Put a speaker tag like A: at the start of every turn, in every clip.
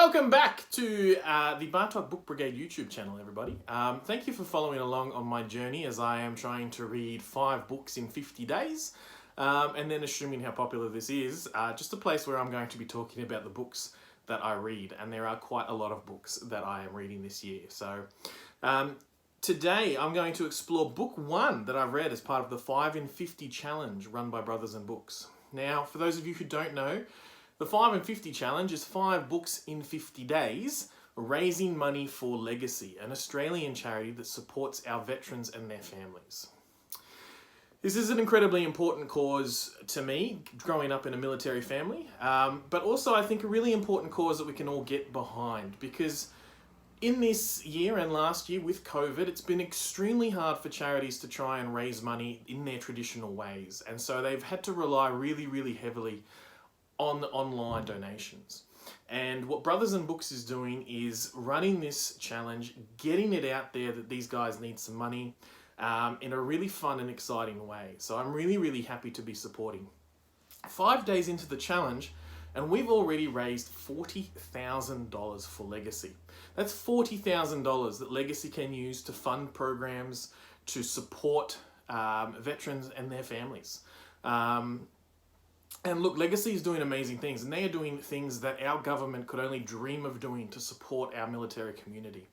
A: Welcome back to the Bartok Book Brigade YouTube channel, everybody. Thank you for following along on my journey as I am trying to read 5 books in 50 days. And then, assuming how popular this is, just a place where I'm going to be talking about the books that I read. And there are quite a lot of books that I am reading this year. So today I'm going to explore book 1 that I've read as part of the 5 in 50 challenge run by Brothers and Books. Now, for those of you who don't know, the 5 in 50 challenge is 5 books in 50 days, raising money for Legacy, an Australian charity that supports our veterans and their families. This is an incredibly important cause to me, growing up in a military family, but also I think a really important cause that we can all get behind, because in this year and last year with COVID, it's been extremely hard for charities to try and raise money in their traditional ways, and so they've had to rely really heavily on online donations. And what Brothers and Books is doing is running this challenge, getting it out there that these guys need some money in a really fun and exciting way. So I'm really happy to be supporting. 5 days into the challenge, and we've already raised $40,000 for Legacy. That's $40,000 that Legacy can use to fund programs to support veterans and their families. And look, Legacy is doing amazing things, and they are doing things that our government could only dream of doing to support our military community.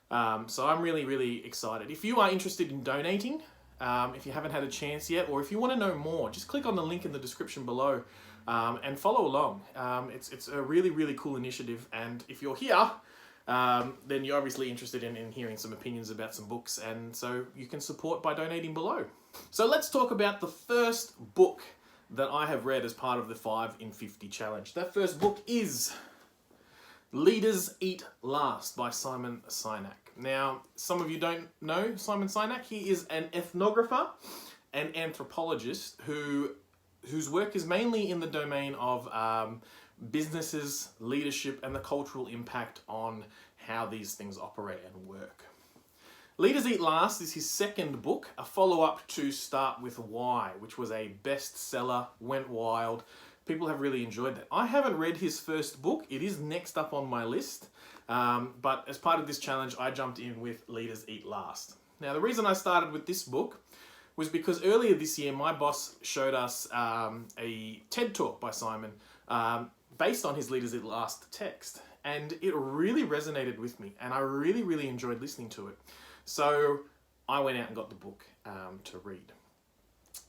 A: So I'm really excited. If you are interested in donating, if you haven't had a chance yet, or if you want to know more, just click on the link in the description below and follow along. It's a really cool initiative, and if you're here, then you're obviously interested in hearing some opinions about some books, and so you can support by donating below. So let's talk about the first book that I have read as part of the 5 in 50 challenge. That first book is Leaders Eat Last by Simon Sinek. Now, some of you don't know Simon Sinek. He is an ethnographer and anthropologist whose work is mainly in the domain of businesses, leadership, and the cultural impact on how these things operate and work. Leaders Eat Last is his second book, a follow-up to Start With Why, which was a bestseller, went wild. People have really enjoyed that. I haven't read his first book. It is next up on my list. But as part of this challenge, I jumped in with Leaders Eat Last. Now, the reason I started with this book was because earlier this year, my boss showed us a TED Talk by Simon based on his Leaders Eat Last text. And it really resonated with me, and I really enjoyed listening to it. So I went out and got the book to read.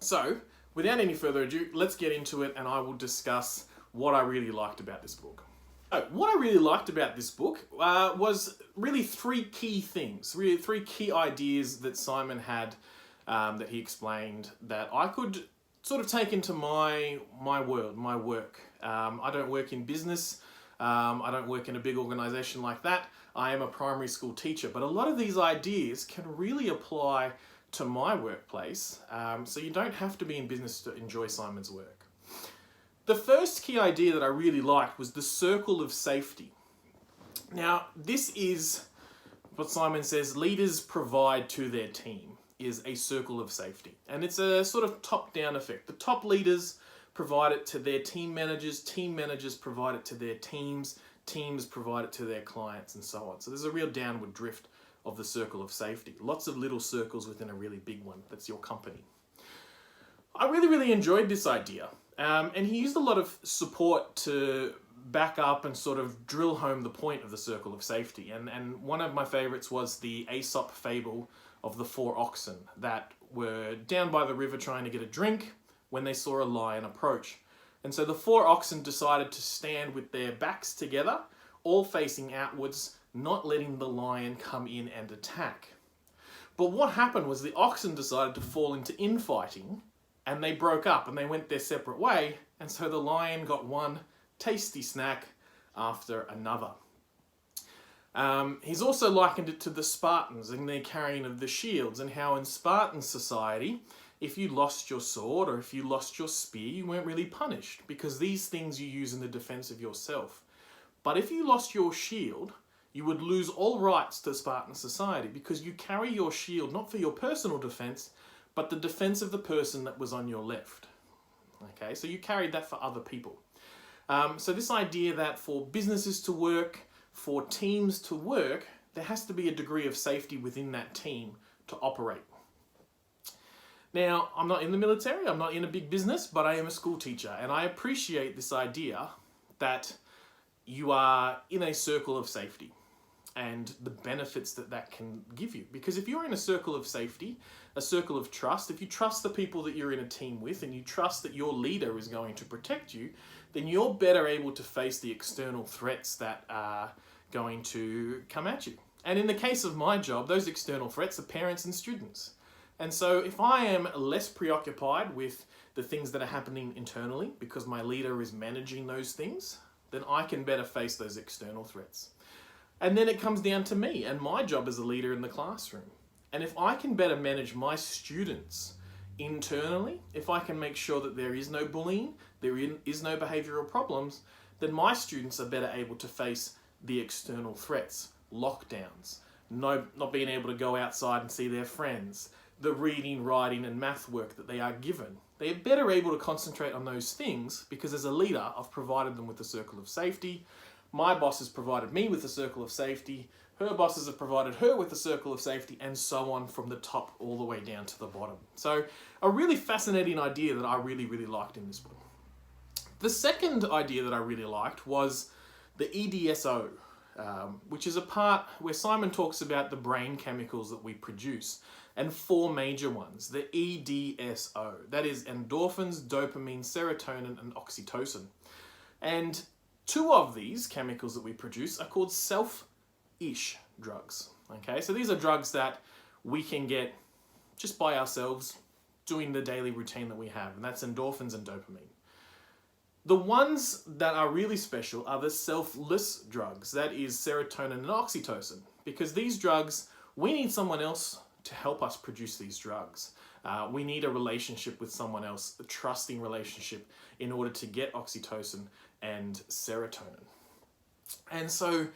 A: So without any further ado, let's get into it, and I will discuss what I really liked about this book. So, what I really liked about this book was really 3 key things, really 3 key ideas that Simon had that he explained that I could sort of take into my world, my work. I don't work in business. I don't work in a big organization like that. I am a primary school teacher, but a lot of these ideas can really apply to my workplace, so you don't have to be in business to enjoy Simon's work. The first key idea that I really liked was the circle of safety. Now, this is what Simon says leaders provide to their team, is a circle of safety. And it's a sort of top-down effect. The top leaders provide it to their team managers provide it to their teams provide it to their clients, and so on. So there's a real downward drift of the circle of safety. Lots of little circles within a really big one. That's your company. I really enjoyed this idea. And he used a lot of support to back up and sort of drill home the point of the circle of safety. And one of my favorites was the Aesop Fable of the 4 oxen that were down by the river trying to get a drink when they saw a lion approach. And so the 4 oxen decided to stand with their backs together, all facing outwards, not letting the lion come in and attack. But what happened was the oxen decided to fall into infighting, and they broke up and they went their separate way, and so the lion got one tasty snack after another. He's also likened it to the Spartans and their carrying of the shields, and how in Spartan society, if you lost your sword or if you lost your spear, you weren't really punished, because these things you use in the defense of yourself. But if you lost your shield, you would lose all rights to Spartan society, because you carry your shield not for your personal defense, but the defense of the person that was on your left. Okay, so you carried that for other people. So this idea that for businesses to work, for teams to work, there has to be a degree of safety within that team to operate. Now, I'm not in the military, I'm not in a big business, but I am a school teacher, and I appreciate this idea that you are in a circle of safety and the benefits that that can give you. Because if you're in a circle of safety, a circle of trust, if you trust the people that you're in a team with and you trust that your leader is going to protect you, then you're better able to face the external threats that are going to come at you. And in the case of my job, those external threats are parents and students. And so if I am less preoccupied with the things that are happening internally because my leader is managing those things, then I can better face those external threats. And then it comes down to me and my job as a leader in the classroom. And if I can better manage my students internally, if I can make sure that there is no bullying, there is no behavioural problems, then my students are better able to face the external threats, lockdowns, not being able to go outside and see their friends, the reading, writing and math work that they are given. They are better able to concentrate on those things because as a leader, I've provided them with a circle of safety. My boss has provided me with a circle of safety. Her bosses have provided her with a circle of safety, and so on from the top all the way down to the bottom. So a really fascinating idea that I really, really liked in this book. The second idea that I really liked was the EDSO, which is a part where Simon talks about the brain chemicals that we produce, and four major ones, the EDSO, that is endorphins, dopamine, serotonin, and oxytocin. And two of these chemicals that we produce are called self-ish drugs. Okay, so these are drugs that we can get just by ourselves doing the daily routine that we have, and that's endorphins and dopamine. The ones that are really special are the selfless drugs, that is serotonin and oxytocin, because these drugs, we need someone else to help us produce these drugs. We need a relationship with someone else, a trusting relationship, in order to get oxytocin and serotonin. And so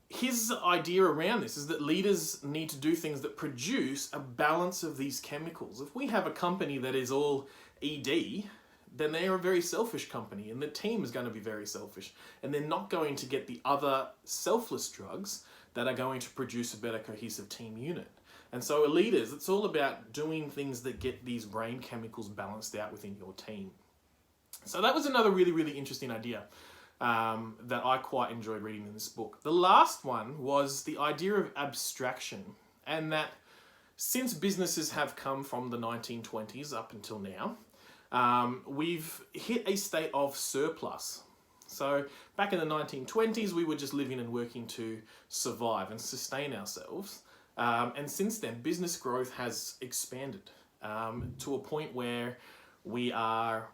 A: his idea around this is that leaders need to do things that produce a balance of these chemicals. If we have a company that is all ED, then they are a very selfish company and the team is going to be very selfish, and they're not going to get the other selfless drugs that are going to produce a better cohesive team unit. And so leaders, it's all about doing things that get these brain chemicals balanced out within your team. So that was another really, really interesting idea that I quite enjoyed reading in this book. The last one was the idea of abstraction, and that since businesses have come from the 1920s up until now, we've hit a state of surplus. So back in the 1920s, we were just living and working to survive and sustain ourselves. And since then, business growth has expanded to a point where we are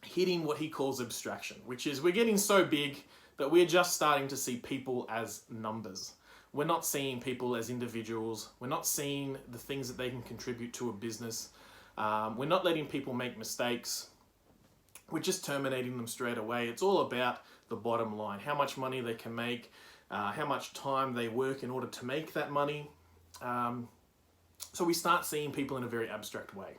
A: hitting what he calls abstraction, which is we're getting so big that we're just starting to see people as numbers. We're not seeing people as individuals. We're not seeing the things that they can contribute to a business. We're not letting people make mistakes. We're just terminating them straight away. It's all about the bottom line, how much money they can make, how much time they work in order to make that money. So we start seeing people in a very abstract way.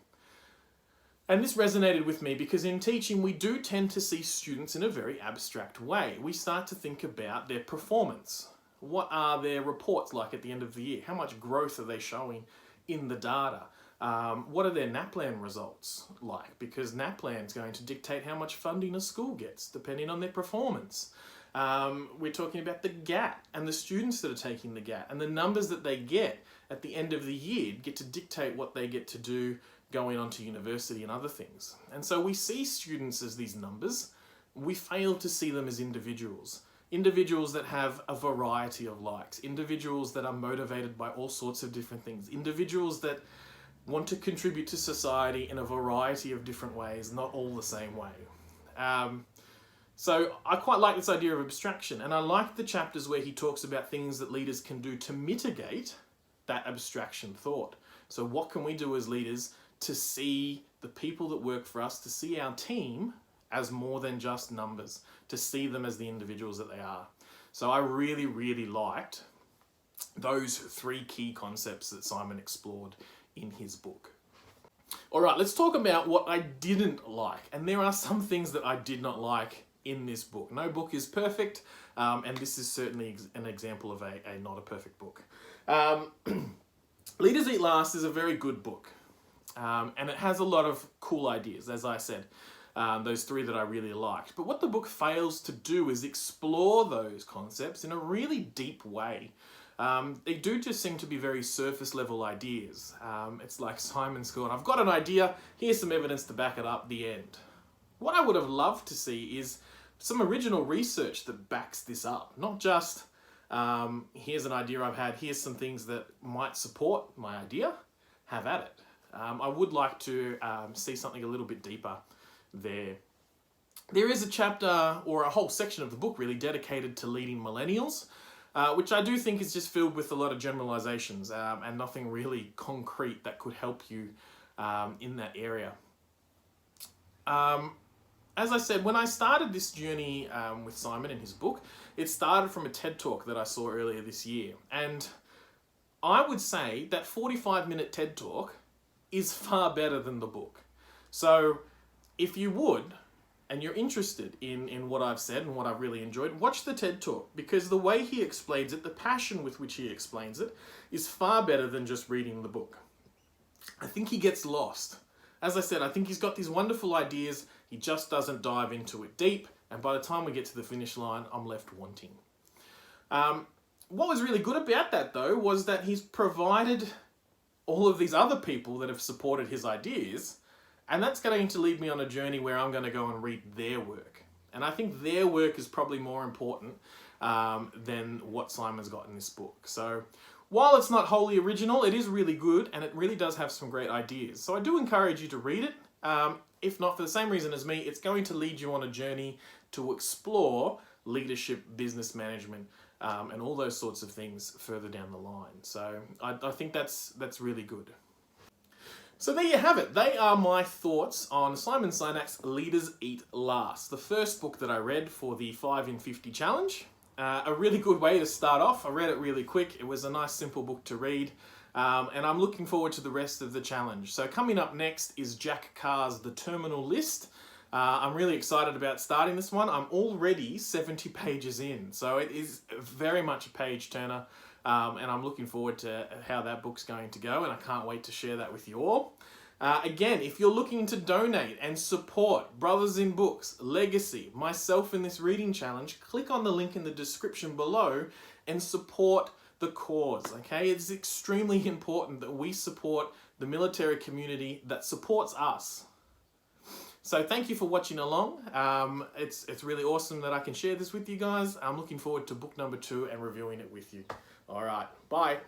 A: And this resonated with me because in teaching, we do tend to see students in a very abstract way. We start to think about their performance. What are their reports like at the end of the year? How much growth are they showing in the data? What are their NAPLAN results like? Because NAPLAN is going to dictate how much funding a school gets, depending on their performance. We're talking about the GAT and the students that are taking the GAT, and the numbers that they get at the end of the year get to dictate what they get to do going on to university and other things. And so we see students as these numbers. We fail to see them as individuals. Individuals that have a variety of likes, individuals that are motivated by all sorts of different things, individuals that want to contribute to society in a variety of different ways, not all the same way. So I quite like this idea of abstraction, and I like the chapters where he talks about things that leaders can do to mitigate that abstraction thought. So what can we do as leaders to see the people that work for us, to see our team as more than just numbers, to see them as the individuals that they are. So I really, really liked those three key concepts that Simon explored in his book. All right, let's talk about what I didn't like. And there are some things that I did not like in this book. No book is perfect, and this is certainly an example of a not a perfect book. Leaders Eat Last is a very good book, and it has a lot of cool ideas, as I said, those 3 that I really liked. But what the book fails to do is explore those concepts in a really deep way. They do just seem to be very surface level ideas. It's like Simon's gone, I've got an idea, here's some evidence to back it up, the end. What I would have loved to see is some original research that backs this up. Not just, here's an idea I've had, here's some things that might support my idea, have at it. I would like to see something a little bit deeper there. There is a chapter, or a whole section of the book really, dedicated to leading millennials, which I do think is just filled with a lot of generalizations and nothing really concrete that could help you in that area. As I said, when I started this journey with Simon and his book, it started from a TED Talk that I saw earlier this year. And I would say that 45-minute TED Talk is far better than the book. So if you would, and you're interested in what I've said and what I've really enjoyed, watch the TED Talk, because the way he explains it, the passion with which he explains it, is far better than just reading the book. I think he gets lost. As I said, I think he's got these wonderful ideas, he just doesn't dive into it deep, and by the time we get to the finish line, I'm left wanting. What was really good about that, though, was that he's provided all of these other people that have supported his ideas, and that's going to lead me on a journey where I'm going to go and read their work. And I think their work is probably more important than what Simon's got in this book. So while it's not wholly original, it is really good, and it really does have some great ideas. So I do encourage you to read it. If not for the same reason as me, it's going to lead you on a journey to explore leadership, business management, and all those sorts of things further down the line. So I think that's really good. So there you have it. They are my thoughts on Simon Sinek's Leaders Eat Last, the first book that I read for the 5 in 50 challenge. A really good way to start off. I read it really quick. It was a nice, simple book to read. And I'm looking forward to the rest of the challenge. So coming up next is Jack Carr's The Terminal List. I'm really excited about starting this one. I'm already 70 pages in, so it is very much a page turner. And I'm looking forward to how that book's going to go, and I can't wait to share that with you all. Again, if you're looking to donate and support Brothers in Books, Legacy, myself in this reading challenge, click on the link in the description below and support the cause, okay? It's extremely important that we support the military community that supports us. So thank you for watching along. It's really awesome that I can share this with you guys. I'm looking forward to book number 2 and reviewing it with you. All right, bye.